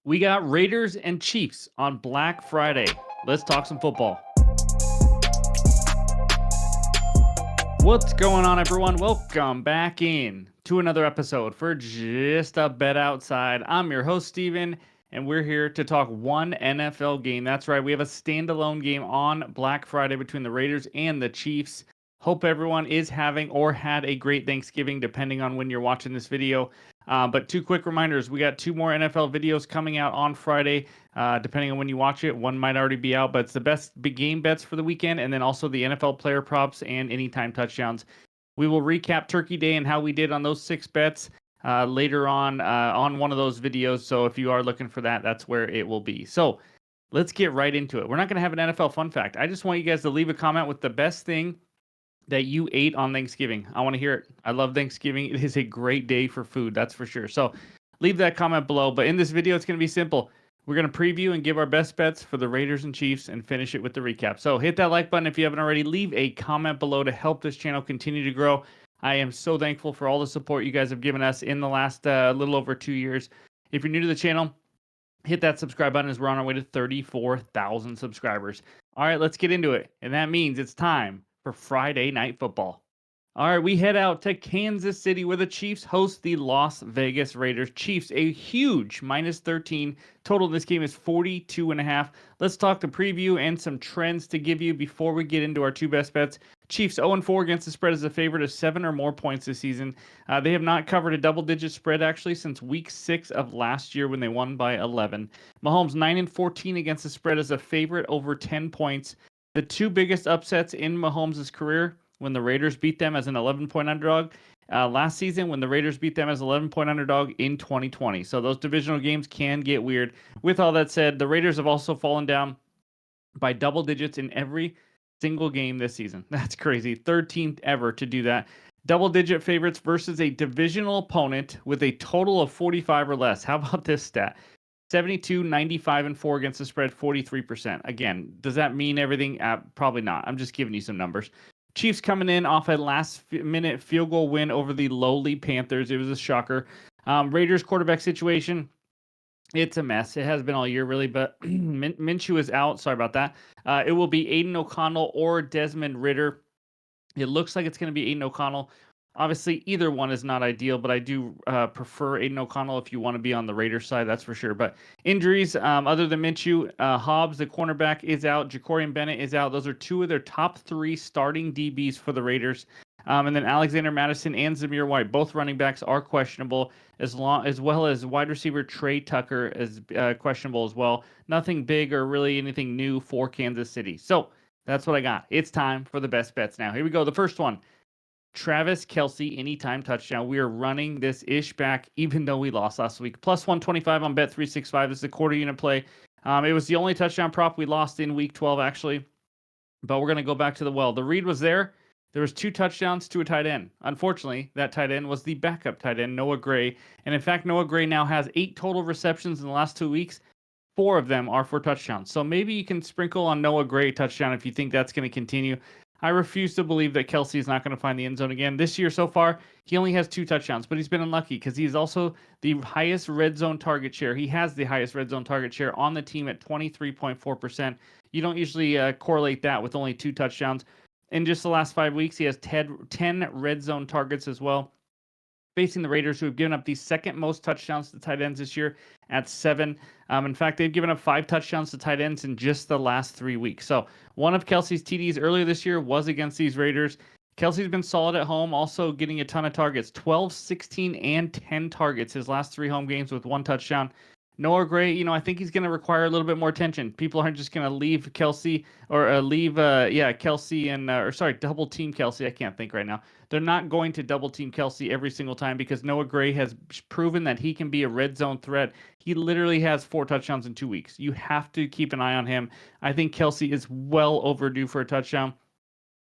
We got Raiders and Chiefs on Black Friday. Let's talk some football. What's going on, everyone? Welcome back in to another episode for Just a Bet Outside. I'm your host, Steven, and we're here to talk one NFL game. That's right, we have a standalone game on Black Friday between the Raiders and the Chiefs. Hope everyone is having or had a great Thanksgiving, depending on when you're watching this video. But two quick reminders. We got two more NFL videos coming out on Friday. Depending on when you watch it, one might already be out, but it's the best big game bets for the weekend, and then also the NFL player props and anytime touchdowns. We will recap Turkey Day and how we did on those 6 bets later on one of those videos. So if you are looking for that, that's where it will be. So let's get right into it. We're not going to have an NFL fun fact. I just want you guys to leave a comment with the best thing that you ate on Thanksgiving. I want to hear it. I love Thanksgiving. It is a great day for food, that's for sure. So leave that comment below. But in this video, it's going to be simple. We're going to preview and give our best bets for the Raiders and Chiefs and finish it with the recap. So hit that like button if you haven't already. Leave a comment below to help this channel continue to grow. I am so thankful for all the support you guys have given us in the last little over 2 years. If you're new to the channel, hit that subscribe button as we're on our way to 34,000 subscribers. All right, let's get into it. And that means it's time for Friday Night Football. All right, we head out to Kansas City where the Chiefs host the Las Vegas Raiders. Chiefs, a huge -13. Total in this game is 42.5. Let's talk the preview and some trends to give you before we get into our two best bets. Chiefs 0-4 against the spread as a favorite of 7 or more points this season. They have not covered a double-digit spread actually since week 6 of last year when they won by 11. Mahomes 9-14 against the spread as a favorite over 10 points. The two biggest upsets in Mahomes' career: when the Raiders beat them as an 11-point underdog last season, when the Raiders beat them as 11-point underdog in 2020. So those divisional games can get weird. With all that said, the Raiders have also fallen down by double digits in every single game this season. That's crazy. 13th ever to do that. Double-digit favorites versus a divisional opponent with a total of 45 or less. How about this stat? 72, 95, and 4 against the spread, 43%. Again, does that mean everything? Probably not. I'm just giving you some numbers. Chiefs coming in off a last-minute field goal win over the lowly Panthers. It was a shocker. Raiders quarterback situation, it's a mess. It has been all year, really, but Minshew is out. Sorry about that. It will be Aiden O'Connell or Desmond Ridder. It looks like it's going to be Aiden O'Connell. Obviously, either one is not ideal, but I do prefer Aiden O'Connell if you want to be on the Raiders side, that's for sure. But injuries, other than Minshew, Hobbs, the cornerback, is out. Jacorian Bennett is out. Those are two of their top 3 starting DBs for the Raiders. And then Alexander Mattison and Zamir White, both running backs, are questionable, as well as wide receiver Trey Tucker is questionable as well. Nothing big or really anything new for Kansas City. So that's what I got. It's time for the best bets now. Here we go. The first one: Travis Kelce anytime touchdown. We are running this ish back, even though we lost last week. Plus 125 on Bet365. This is a quarter unit play. It was the only touchdown prop we lost in week 12, actually. But we're going to go back to the well. The read was there. There was 2 touchdowns to a tight end. Unfortunately, that tight end was the backup tight end, Noah Gray. And in fact, Noah Gray now has 8 total receptions in the last 2 weeks. 4 of them are for touchdowns. So maybe you can sprinkle on Noah Gray touchdown if you think that's going to continue. I refuse to believe that Kelce is not going to find the end zone again. This year so far, he only has 2 touchdowns, but he's been unlucky because he's also the highest red zone target share. He has the highest red zone target share on the team at 23.4%. You don't usually correlate that with only 2 touchdowns. In just the last 5 weeks, he has 10 red zone targets as well, facing the Raiders, who have given up the second most touchdowns to tight ends this year at 7. In fact, they've given up 5 touchdowns to tight ends in just the last 3 weeks. So one of Kelce's TDs earlier this year was against these Raiders. Kelce's been solid at home, also getting a ton of targets. 12, 16, and 10 targets his last 3 home games with 1 touchdown. Noah Gray, I think he's going to require a little bit more attention. People aren't just going to leave Kelce or Kelce and double team Kelce. I can't think right now. They're not going to double team Kelce every single time because Noah Gray has proven that he can be a red zone threat. He literally has 4 touchdowns in 2 weeks. You have to keep an eye on him. I think Kelce is well overdue for a touchdown.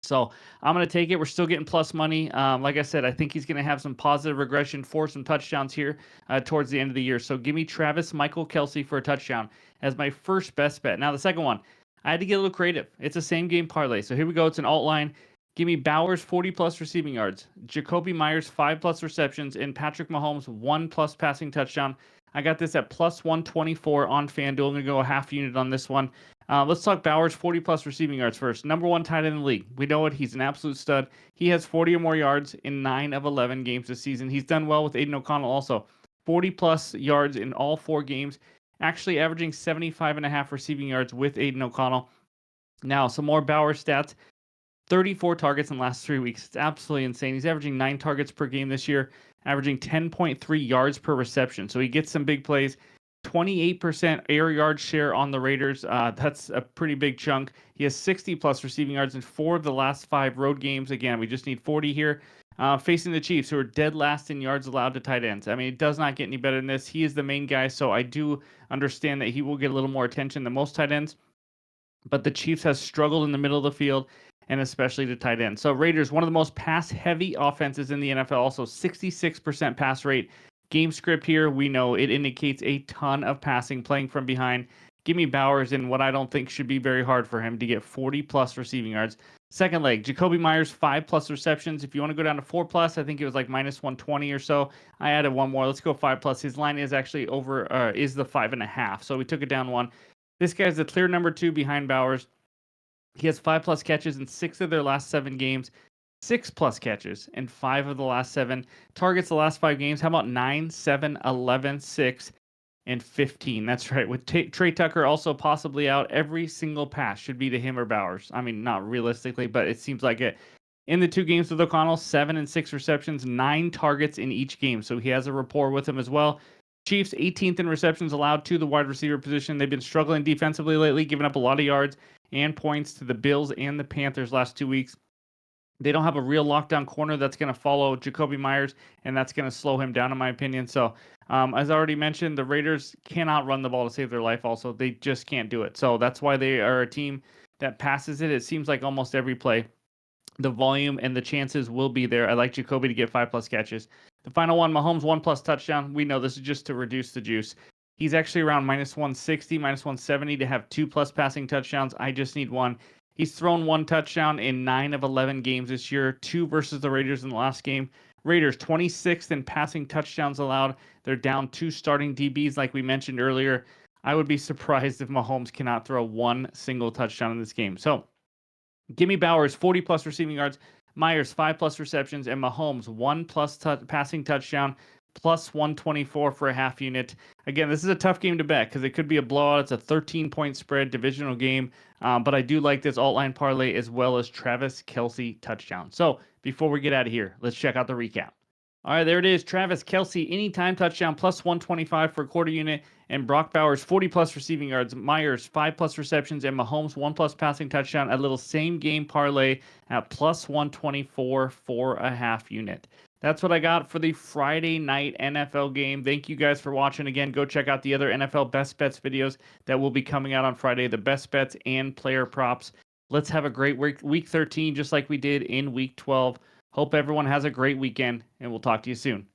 So I'm going to take it. We're still getting plus money. Like I said, I think he's going to have some positive regression for some touchdowns here towards the end of the year. So give me Travis Michael Kelce for a touchdown as my first best bet. Now the second one, I had to get a little creative. It's a same game parlay. So here we go. It's an alt line. Give me Bowers 40+ receiving yards, Jacoby Myers 5+ receptions, and Patrick Mahomes 1+ passing touchdown. I got this at plus 124 on FanDuel. I'm going to go a half unit on this one. Let's talk Bowers, 40 plus receiving yards first. Number one tight end in the league. We know it. He's an absolute stud. He has 40 or more yards in 9 of 11 games this season. He's done well with Aiden O'Connell also. 40 plus yards in all 4 games, actually averaging 75.5 receiving yards with Aiden O'Connell. Now, some more Bowers stats. 34 targets in the last 3 weeks. It's absolutely insane. He's averaging 9 targets per game this year, averaging 10.3 yards per reception. So he gets some big plays. 28% air yard share on the Raiders. That's a pretty big chunk. He has 60 plus receiving yards in 4 of the last 5 road games. Again, we just need 40 here. Facing the Chiefs, who are dead last in yards allowed to tight ends. I mean, it does not get any better than this. He is the main guy, so I do understand that he will get a little more attention than most tight ends. But the Chiefs has struggled in the middle of the field, and especially to tight end. So Raiders, one of the most pass-heavy offenses in the NFL, also 66% pass rate. Game script here, we know it indicates a ton of passing, playing from behind. Give me Bowers in what I don't think should be very hard for him to get 40-plus receiving yards. Second leg, Jacoby Myers, 5-plus receptions. If you want to go down to 4-plus, I think it was like minus 120 or so. I added one more. Let's go 5-plus. His line is actually over, is the 5.5. So we took it down one. This guy's the clear number 2 behind Bowers. He has 5-plus catches in 6 of their last 7 games, 6-plus catches in 5 of the last 7. Targets the last 5 games. How about 9, 7, 11, 6, and 15? That's right. With Trey Tucker also possibly out, every single pass should be to him or Bowers. I mean, not realistically, but it seems like it. In the 2 games with O'Connell, 7 and 6 receptions, 9 targets in each game. So he has a rapport with him as well. Chiefs 18th in receptions allowed to the wide receiver position. They've been struggling defensively lately, giving up a lot of yards and points to the Bills and the Panthers last 2 weeks. They don't have a real lockdown corner that's going to follow Jacoby Myers, and that's going to slow him down, in my opinion. So, as I already mentioned, the Raiders cannot run the ball to save their life also. They just can't do it. So that's why they are a team that passes it. It seems like almost every play. The volume and the chances will be there. I like Jacoby to get 5-plus catches. The final one, Mahomes 1-plus touchdown. We know this is just to reduce the juice. He's actually around minus 160, minus 170 to have 2-plus passing touchdowns. I just need one. He's thrown 1 touchdown in 9 of 11 games this year, 2 versus the Raiders in the last game. Raiders 26th in passing touchdowns allowed. They're down 2 starting DBs like we mentioned earlier. I would be surprised if Mahomes cannot throw 1 single touchdown in this game. So give me Bowers, 40-plus receiving yards, Myers, 5-plus receptions, and Mahomes, 1-plus passing touchdown, plus 124 for a half unit. Again, this is a tough game to bet because it could be a blowout. It's a 13-point spread, divisional game. But I do like this alt-line parlay as well as Travis Kelce touchdown. So before we get out of here, let's check out the recap. All right, there it is. Travis Kelce, anytime touchdown, plus 125 for a quarter unit. And Brock Bowers, 40-plus receiving yards. Myers, 5-plus receptions. And Mahomes, 1-plus passing touchdown. A little same-game parlay at plus 124 for a half unit. That's what I got for the Friday night NFL game. Thank you guys for watching. Again, go check out the other NFL Best Bets videos that will be coming out on Friday. The Best Bets and player props. Let's have a great week 13, just like we did in week 12. Hope everyone has a great weekend, and we'll talk to you soon.